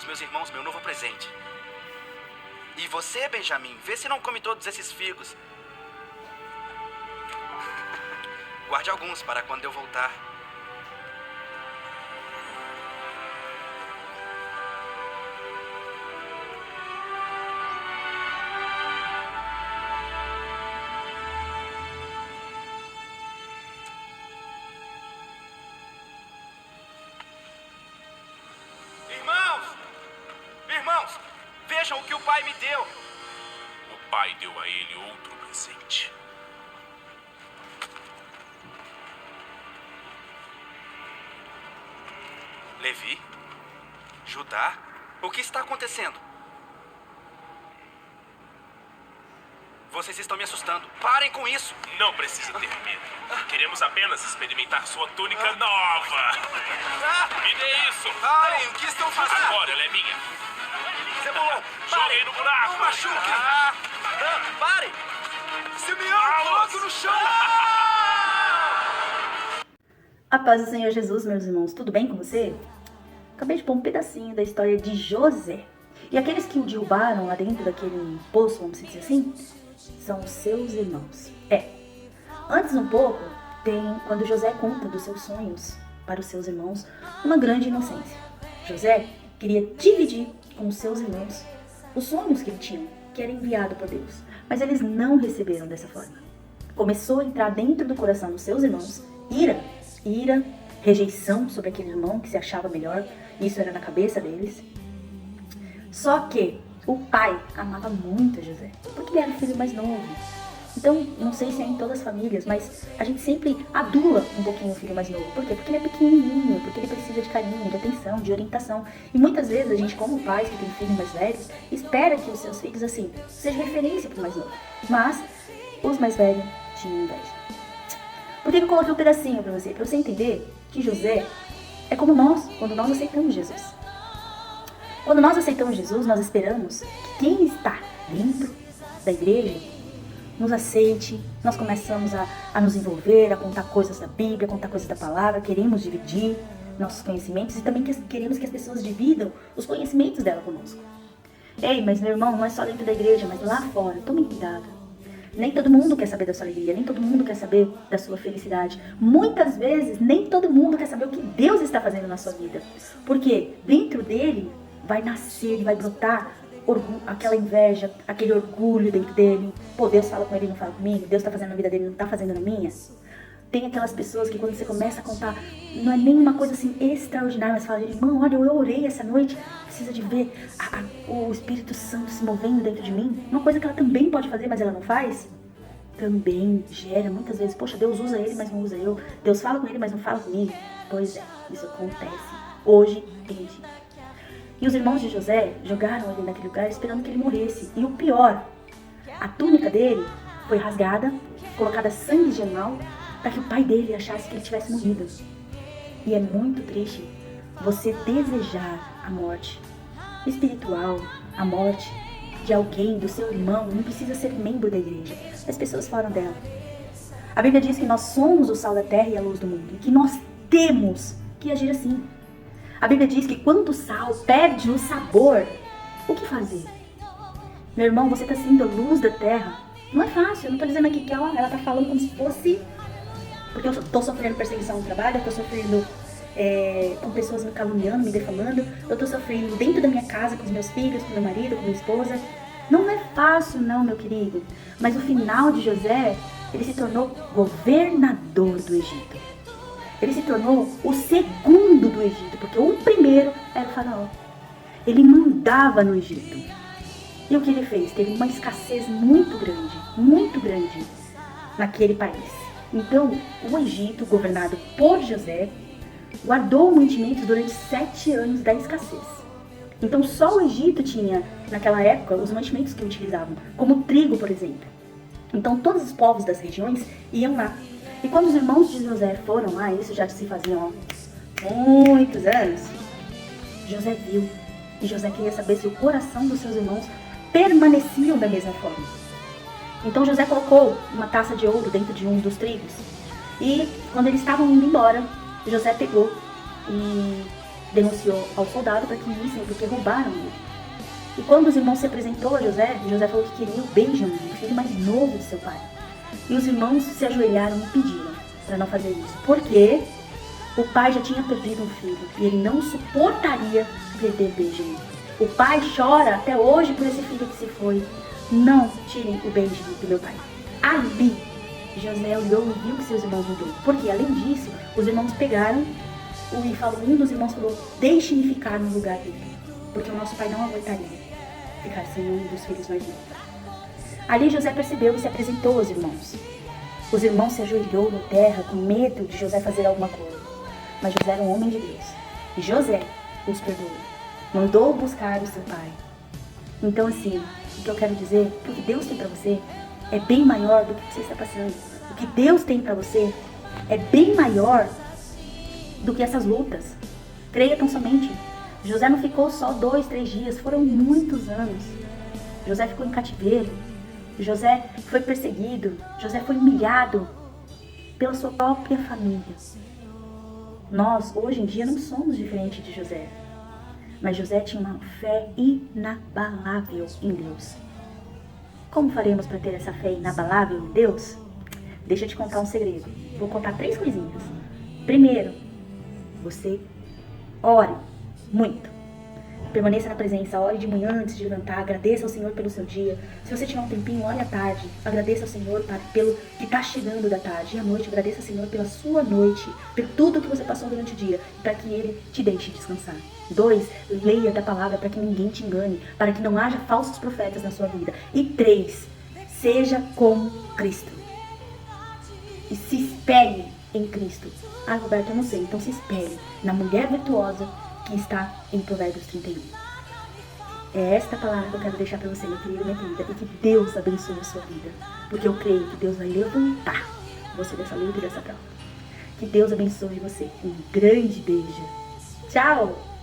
meus irmãos meu novo presente. E você, Benjamim, vê se não come todos esses figos. Guarde alguns para quando eu voltar. Irmãos, vejam o que o pai me deu. O pai deu a ele outro presente. Levi? Judá? O que está acontecendo? Vocês estão me assustando. Parem com isso. Não precisa ter medo. Queremos apenas experimentar sua túnica nova. Me dê isso. Parem, o que estão fazendo? Agora ela é minha. Cebulão, Joguei no buraco. Não machuque. Parem. Simeão, coloque no chão. A paz do Senhor Jesus, meus irmãos, tudo bem com você? Acabei de pôr um pedacinho da história de José. E aqueles que o derrubaram lá dentro daquele poço, vamos dizer assim, são os seus irmãos. Antes um pouco, tem quando José conta dos seus sonhos para os seus irmãos, uma grande inocência. José queria dividir com os seus irmãos os sonhos que ele tinha, que era enviado por Deus. Mas eles não receberam dessa forma. Começou a entrar dentro do coração dos seus irmãos ira, rejeição sobre aquele irmão que se achava melhor. Isso era na cabeça deles. Só que o pai amava muito José, porque ele era o filho mais novo. Então, não sei se é em todas as famílias, mas a gente sempre adula um pouquinho o filho mais novo. Por quê? Porque ele é pequenininho, porque ele precisa de carinho, de atenção, de orientação. E muitas vezes a gente, como pais que tem filhos mais velhos, espera que os seus filhos, assim, sejam referência para o mais novo. Mas os mais velhos tinham inveja. Por que eu coloquei um pedacinho para você? Para você entender que José é como nós, quando nós aceitamos Jesus. Quando nós aceitamos Jesus, nós esperamos que quem está dentro da igreja nos aceite, nós começamos a nos envolver, a contar coisas da Bíblia, a contar coisas da palavra, queremos dividir nossos conhecimentos e também queremos que as pessoas dividam os conhecimentos dela conosco. Ei, mas meu irmão, não é só dentro da igreja, mas lá fora, tome cuidado. Nem todo mundo quer saber da sua alegria, nem todo mundo quer saber da sua felicidade. Muitas vezes, nem todo mundo quer saber o que Deus está fazendo na sua vida. Porque dentro dele vai nascer, vai brotar aquela inveja, aquele orgulho dentro dele. Pô, Deus fala com ele e não fala comigo. Deus tá fazendo na vida dele e não tá fazendo na minha. Tem aquelas pessoas que quando você começa a contar, não é nenhuma coisa assim extraordinária, mas fala, irmão, olha, eu orei essa noite. Precisa de ver o Espírito Santo se movendo dentro de mim. Uma coisa que ela também pode fazer, mas ela não faz. Também gera muitas vezes, poxa, Deus usa ele, mas não usa eu. Deus fala com ele, mas não fala comigo. Pois é, isso acontece hoje em dia. E os irmãos de José jogaram ele naquele lugar esperando que ele morresse. E o pior, a túnica dele foi rasgada, colocada sangue de animal, para que o pai dele achasse que ele tivesse morrido. E é muito triste você desejar a morte espiritual, a morte de alguém, do seu irmão. Não precisa ser membro da igreja. As pessoas falam dela. A Bíblia diz que nós somos o sal da terra e a luz do mundo. E que nós temos que agir assim. A Bíblia diz que quando o sal perde o sabor, o que fazer? Meu irmão, você está sendo a luz da terra. Não é fácil, eu não estou dizendo aqui que ela está falando como se fosse... Porque eu estou sofrendo perseguição no trabalho, eu estou sofrendo com pessoas me caluniando, me defamando. Eu estou sofrendo dentro da minha casa, com os meus filhos, com meu marido, com minha esposa. Não é fácil não, meu querido. Mas o final de José, ele se tornou governador do Egito. Ele se tornou o segundo do Egito, porque o primeiro era o faraó. Ele mandava no Egito. E o que ele fez? Teve uma escassez muito grande naquele país. Então, o Egito, governado por José, guardou mantimentos durante 7 anos da escassez. Então, só o Egito tinha, naquela época, os mantimentos que utilizavam, como trigo, por exemplo. Então, todos os povos das regiões iam lá. E quando os irmãos de José foram lá, isso já se fazia há muitos anos, José viu. E José queria saber se o coração dos seus irmãos permaneciam da mesma forma. Então José colocou uma taça de ouro dentro de um dos trigos. E quando eles estavam indo embora, José pegou e denunciou ao soldado para que vissem, porque roubaram ele. E quando os irmãos se apresentou a José, José falou que queria o Benjamim, o filho mais novo de seu pai. E os irmãos se ajoelharam e pediram para não fazer isso, porque o pai já tinha perdido um filho e ele não suportaria perder Benjamim. O pai chora até hoje por esse filho que se foi. Não tirem o Benjamim do meu pai. Ali, José olhou e viu que seus irmãos mudou. Porque, além disso, os irmãos pegaram um dos irmãos falou, deixe-me ficar no lugar dele, porque o nosso pai não aguentaria ficar sem um dos filhos mais novos. Ali José percebeu e se apresentou aos irmãos. Os irmãos se ajoelhou na terra com medo de José fazer alguma coisa. Mas José era um homem de Deus. E José os perdoou. Mandou buscar o seu pai. Então assim, o que eu quero dizer, o que Deus tem para você é bem maior do que você está passando. O que Deus tem para você é bem maior do que essas lutas. Creia tão somente. José não ficou só 2, 3 dias, foram muitos anos. José ficou em cativeiro. José foi perseguido. José foi humilhado pela sua própria família. Nós, hoje em dia, não somos diferentes de José. Mas José tinha uma fé inabalável em Deus. Como faremos para ter essa fé inabalável em Deus? Deixa eu te contar um segredo. Vou contar 3 coisinhas. Primeiro, você ore muito. Permaneça na presença, ore de manhã antes de levantar, agradeça ao Senhor pelo seu dia. Se você tiver um tempinho, ore à tarde, agradeça ao Senhor pelo que está chegando da tarde. E à noite, agradeça ao Senhor pela sua noite, por tudo que você passou durante o dia, para que Ele te deixe descansar. 2, leia da palavra para que ninguém te engane, para que não haja falsos profetas na sua vida. E 3, seja como Cristo. E se espelhe em Cristo. Ah, Roberto, eu não sei, então se espelhe na mulher virtuosa que está em Provérbios 31. É esta palavra que eu quero deixar para você, meu querido, minha querida, e que Deus abençoe a sua vida, porque eu creio que Deus vai levantar você dessa luta e dessa prova. Que Deus abençoe você. Um grande beijo. Tchau!